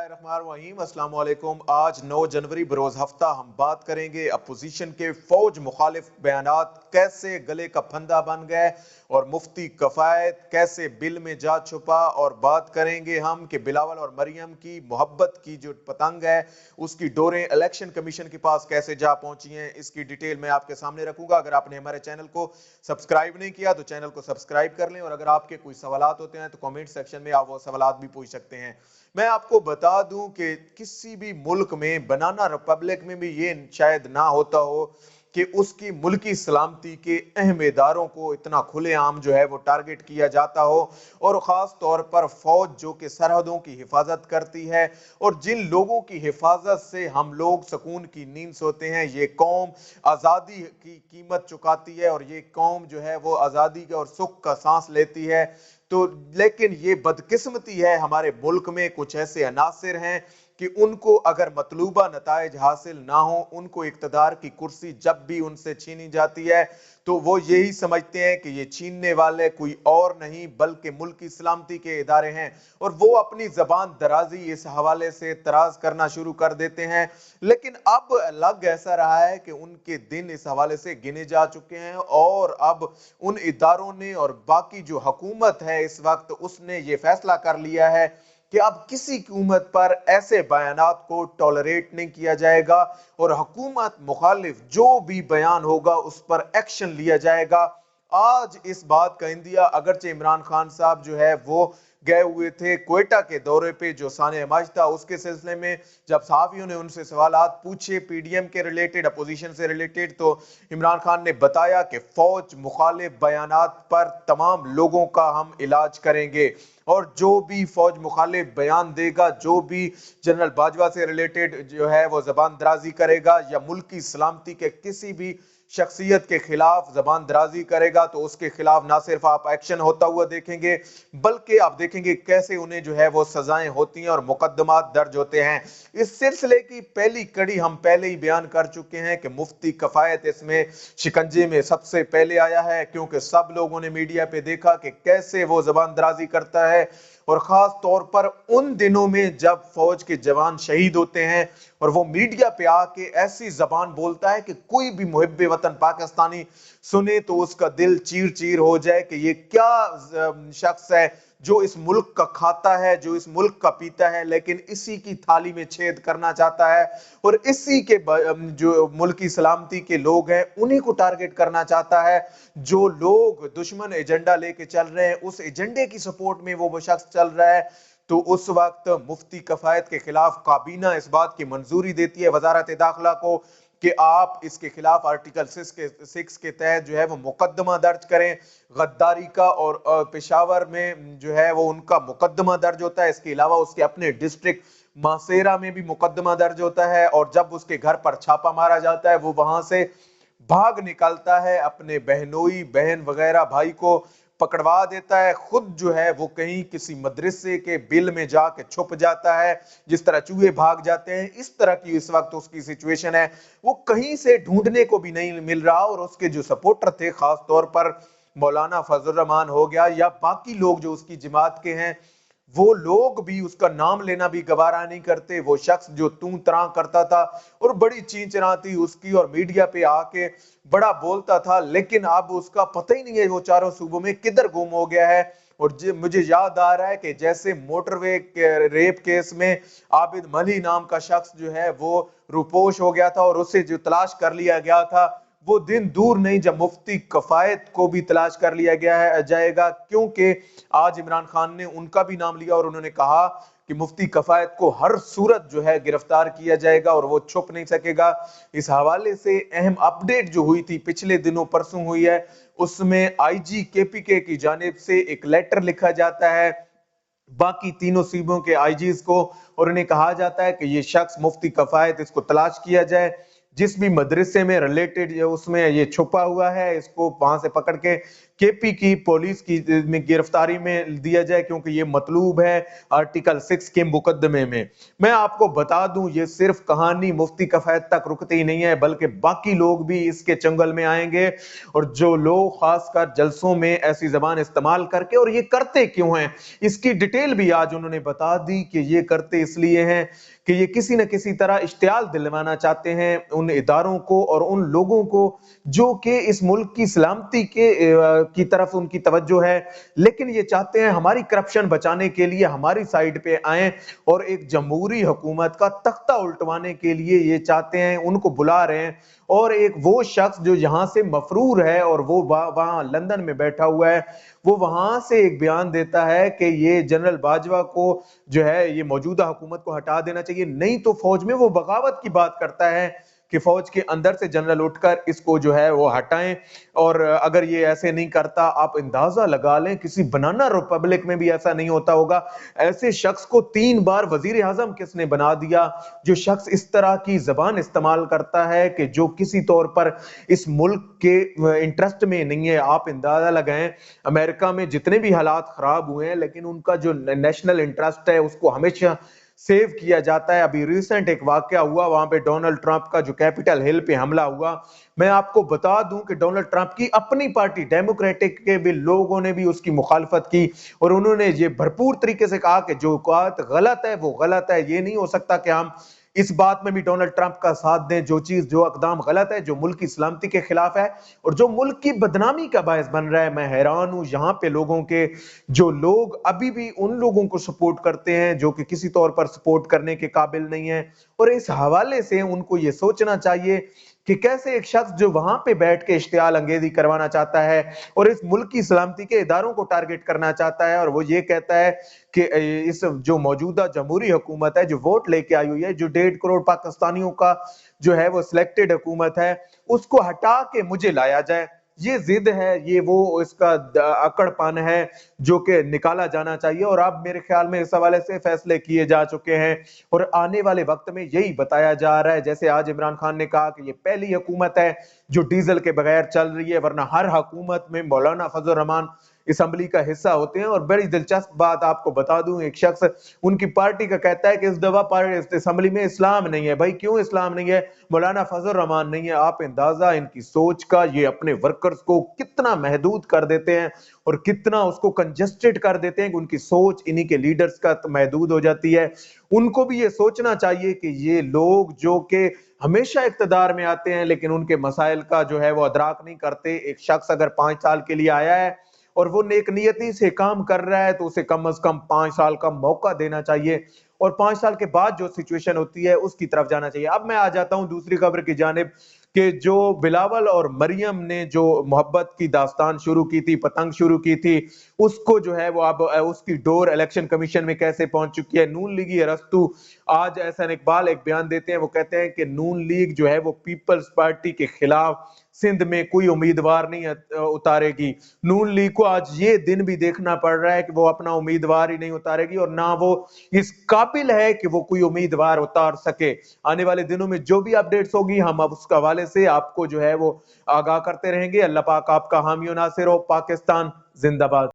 बिस्मिल्लाहिर्रहमानिर्रहीम, अस्सलाम वालेकुम। आज 9 जनवरी बरोज हफ्ता हम बात करेंगे अपोजिशन के फौज मुखालिफ बयानात कैसे गले का फंदा बन गए और मुफ्ती कफायत कैसे बिल में जा छुपा। और बात करेंगे हम कि बिलावल और मरियम की मोहब्बत की जो पतंग है उसकी डोरें इलेक्शन कमीशन के पास कैसे जा पहुंची हैं, इसकी डिटेल मैं आपके सामने रखूंगा। अगर आपने हमारे चैनल को सब्सक्राइब नहीं किया तो चैनल को सब्सक्राइब कर लें, और अगर आपके कोई सवालात होते हैं तो कमेंट सेक्शन में आप वो सवालात भी पूछ सकते हैं। मैं आपको बता दूं कि किसी भी मुल्क में, बनाना रिपब्लिक में भी ये शायद ना होता हो कि उसकी मुल्की सलामती के अहम इदारों को इतना खुलेआम जो है वो टारगेट किया जाता हो, और ख़ास तौर पर फौज जो कि सरहदों की हिफाजत करती है और जिन लोगों की हिफाजत से हम लोग सुकून की नींद सोते हैं। ये कौम आज़ादी की कीमत चुकाती है और ये कौम जो है वो आज़ादी का और सुख का सांस लेती है। तो लेकिन ये बदकिस्मती है, हमारे मुल्क में कुछ ऐसे अनासिर हैं कि उनको अगर मतलूबा नताइज हासिल ना हो, उनको इक्तदार की कुर्सी जब भी उनसे छीनी जाती है तो वो यही समझते हैं कि ये छीनने वाले कोई और नहीं बल्कि मुल्क की सलामती के इदारे हैं, और वो अपनी जबान दराजी इस हवाले से तराज करना शुरू कर देते हैं। लेकिन अब लग ऐसा रहा है कि उनके दिन इस हवाले से गिने जा चुके हैं, और अब उन इदारों ने और बाकी जो हुकूमत है इस वक्त उसने ये फैसला कर लिया है कि अब किसी की उम्मत पर ऐसे बयानात को टॉलरेट नहीं किया जाएगा, और हुकूमत मुखालिफ जो भी बयान होगा उस पर एक्शन लिया जाएगा। आज इस बात का इंदिया अगरचे इमरान खान साहब जो है वो गए हुए थे क्वेटा के दौरे पे, जो साने माज था उसके सिलसिले में जब सहाफियों ने उनसे सवालात पूछे पीडीएम के रिलेटेड, अपोजिशन से रिलेटेड, तो इमरान खान ने बताया कि फौज मुखालिफ बयानात पर तमाम लोगों का हम इलाज करेंगे, और जो भी फौज मुखालिफ बयान देगा, जो भी जनरल बाजवा से रिलेटेड जो है वो जबान दराजी करेगा या मुल्क की सलामती के किसी भी शख्सियत के खिलाफ जबान दराजी करेगा, तो उसके खिलाफ ना सिर्फ आप एक्शन होता हुआ देखेंगे बल्कि आप देखेंगे कैसे उन्हें जो है वो सजाएं होती हैं और मुकदमात दर्ज होते हैं। इस सिलसिले की पहली कड़ी हम पहले ही बयान कर चुके हैं कि मुफ्ती कफायत इसमें शिकंजे में सबसे पहले आया है, क्योंकि सब लोगों ने मीडिया पे देखा कि कैसे वो जबान दराजी करता है, और खास तौर पर उन दिनों में जब फौज के जवान शहीद होते हैं और वो मीडिया पे आके ऐसी जबान बोलता है कि कोई भी मुहिब्बे वतन पाकिस्तानी सुने तो उसका दिल चीर चीर हो जाए कि ये क्या शख्स है जो इस मुल्क का खाता है, जो इस मुल्क का पीता है, लेकिन इसी की थाली में छेद करना चाहता है और इसी के जो मुल्क की सलामती के लोग हैं उन्हीं को टारगेट करना चाहता है। जो लोग दुश्मन एजेंडा लेके चल रहे हैं उस एजेंडे की सपोर्ट में वो शख्स चल रहा है। तो उस वक्त मुफ्ती कफायत के खिलाफ काबीना इस बात की मंजूरी देती है वजारत दाखिला को कि आप इसके खिलाफ आर्टिकल 6 के तहत जो है वो मुकदमा दर्ज करें गद्दारी का, और पेशावर में जो है वो उनका मुकदमा दर्ज होता है। इसके अलावा उसके अपने डिस्ट्रिक्ट मासेरा में भी मुकदमा दर्ज होता है, और जब उसके घर पर छापा मारा जाता है वो वहां से भाग निकलता है, अपने बहनोई बहन वगैरह भाई को पकड़वा देता है, खुद जो है वो कहीं किसी मदरसे के बिल में जाके छुप जाता है जिस तरह चूहे भाग जाते हैं। इस तरह की इस वक्त उसकी सिचुएशन है, वो कहीं से ढूंढने को भी नहीं मिल रहा, और उसके जो सपोर्टर थे खास तौर पर मौलाना फजल रहमान हो गया या बाकी लोग जो उसकी जमात के हैं, वो लोग भी उसका नाम लेना भी गवारा नहीं करते। वो शख्स जो तू तरा करता था और बड़ी चींचना थी उसकी और मीडिया पे आके बड़ा बोलता था, लेकिन अब उसका पता ही नहीं है वो चारों सूबों में किधर गुम हो गया है। और मुझे याद आ रहा है कि जैसे मोटरवे के रेप केस में आबिद मली नाम का शख्स जो है वो रुपोश हो गया था और उसे जो तलाश कर लिया गया था, वो दिन दूर नहीं जब मुफ्ती कफायत को भी तलाश कर लिया गया जाएगा, क्योंकि आज इमरान खान ने उनका भी नाम लिया और उन्होंने कहा कि मुफ्ती कफायत को हर सूरत जो है गिरफ्तार किया जाएगा और वो छुप नहीं सकेगा। इस हवाले से अहम अपडेट जो हुई थी पिछले दिनों परसों हुई है, उसमें आईजी केपीके की जानिब से एक लेटर लिखा जाता है बाकी तीनों सूबों के आईजीज को, और उन्हें कहा जाता है कि ये शख्स मुफ्ती कफायत, इसको तलाश किया जाए, जिस भी मदरसे में रिलेटेड उसमें ये छुपा हुआ है इसको वहां से पकड़ के KP की पुलिस की में गिरफ्तारी में दिया जाए, क्योंकि ये मतलूब है आर्टिकल 6 के मुकदमे में। मैं आपको बता दूं, ये सिर्फ कहानी मुफ्ती कफायत तक रुकती ही नहीं है, बल्कि बाकी लोग भी इसके चंगल में आएंगे। और जो लोग खासकर जलसों में ऐसी जबान इस्तेमाल करके, और ये करते क्यों हैं, इसकी डिटेल भी आज उन्होंने बता दी कि ये करते इसलिए हैं कि ये किसी न किसी तरह इश्तियाल दिलवाना चाहते हैं उन इदारों को और उन लोगों को जो कि इस मुल्क की सलामती की तरफ उनकी तवज्जो है, लेकिन ये चाहते हैं हमारी करप्शन बचाने के लिए हमारी साइड पे आए और एक जमहूरी हुकूमत का तख्ता उल्टवाने के लिए ये चाहते हैं, उनको बुला रहे हैं। और एक वो शख्स जो यहाँ से मफरूर है और वो वहां लंदन में बैठा हुआ है, वो वहां से एक बयान देता है कि ये जनरल बाजवा को जो है ये मौजूदा हुकूमत को हटा देना चाहिए, नहीं तो फौज में वो बगावत की बात करता है कि फौज के अंदर से जनरल उठकर इसको जो है वो हटाएं। और अगर ये ऐसे नहीं करता, आप अंदाजा लगा लें किसी बनाना रिपब्लिक में भी ऐसा नहीं होता होगा। ऐसे शख्स को 3 बार वजीर आजम किसने बना दिया, जो शख्स इस तरह की जबान इस्तेमाल करता है कि जो किसी तौर पर इस मुल्क के इंटरेस्ट में नहीं है। आप अंदाजा लगाएं, अमेरिका में जितने भी हालात खराब हुए हैं, लेकिन उनका जो नेशनल इंटरेस्ट है उसको हमेशा सेव किया जाता है। अभी रिसेंट एक वाकया हुआ, वहां पे डोनाल्ड ट्रंप का जो कैपिटल हिल पे हमला हुआ, मैं आपको बता दूं कि डोनाल्ड ट्रंप की अपनी पार्टी डेमोक्रेटिक के भी लोगों ने भी उसकी मुखालफत की और उन्होंने ये भरपूर तरीके से कहा कि जो बात गलत है वो गलत है। ये नहीं हो सकता कि हम इस बात में भी डोनाल्ड ट्रंप का साथ दें, जो अकदाम गलत है, जो मुल्क की सलामती के खिलाफ है और जो मुल्क की बदनामी का बायस बन रहा है। मैं हैरान हूं यहाँ पे लोगों के, जो लोग अभी भी उन लोगों को सपोर्ट करते हैं जो कि किसी तौर पर सपोर्ट करने के काबिल नहीं है। और इस हवाले से उनको ये सोचना चाहिए कि कैसे एक शख्स जो वहां पे बैठ के इश्तियाल अंगेजी करवाना चाहता है और इस मुल्क की सलामती के इदारों को टारगेट करना चाहता है, और वो ये कहता है कि इस जो मौजूदा जमहूरी हुकूमत है जो वोट लेके आई हुई है, जो 1.5 करोड़ पाकिस्तानियों का जो है वो सिलेक्टेड हुकूमत है, उसको हटा के मुझे लाया जाए। ये जिद है, ये वो इसका अकड़पन है जो कि निकाला जाना चाहिए। और अब मेरे ख्याल में इस हवाले से फैसले किए जा चुके हैं और आने वाले वक्त में यही बताया जा रहा है। जैसे आज इमरान खान ने कहा कि ये पहली हुकूमत है जो डीजल के बगैर चल रही है, वरना हर हुकूमत में मौलाना फजल रहमान असम्बली का हिस्सा होते हैं। और बड़ी दिलचस्प बात आपको बता दूं, एक शख्स उनकी पार्टी का कहता है कि इस दफा असम्बली में इस्लाम नहीं है। भाई क्यों इस्लाम नहीं है? मौलाना फजल रहमान नहीं है। आप अंदाजा इनकी सोच का, ये अपने वर्कर्स को कितना महदूद कर देते हैं और कितना उसको कंजेस्टेड कर देते हैं कि उनकी सोच इन्हीं के लीडर्स का महदूद हो जाती है। उनको भी ये सोचना चाहिए कि ये लोग जो कि हमेशा इक्तदार में आते हैं लेकिन उनके मसाइल का जो है वो अदराक नहीं करते। एक शख्स अगर 5 साल के लिए आया है और वो नेक नियति से काम कर रहा है तो उसे कम से कम 5 साल का मौका देना चाहिए और 5 साल के बाद जो सिचुएशन होती है उसकी तरफ जाना चाहिए। अब मैं आ जाता हूं दूसरी खबर की जानिब कि जो बिलावल और मरियम ने जो मोहब्बत की दास्तान शुरू की थी, पतंग शुरू की थी, उसको जो है वो अब उसकी डोर इलेक्शन कमीशन में कैसे पहुंच चुकी है। नून लीगी अरस्तु आज एहसन इकबाल एक बयान देते हैं, वो कहते हैं कि नून लीग जो है वो पीपल्स पार्टी के खिलाफ सिंध में कोई उम्मीदवार नहीं उतारेगी। नून लीग को आज ये दिन भी देखना पड़ रहा है कि वो अपना उम्मीदवार ही नहीं उतारेगी और ना वो इस काबिल है कि वो कोई उम्मीदवार उतार सके। आने वाले दिनों में जो भी अपडेट्स होगी हम अब उसके हवाले से आपको जो है वो आगाह करते रहेंगे। अल्लाह पाक आपका हामी और नासिर हो। पाकिस्तान जिंदाबाद।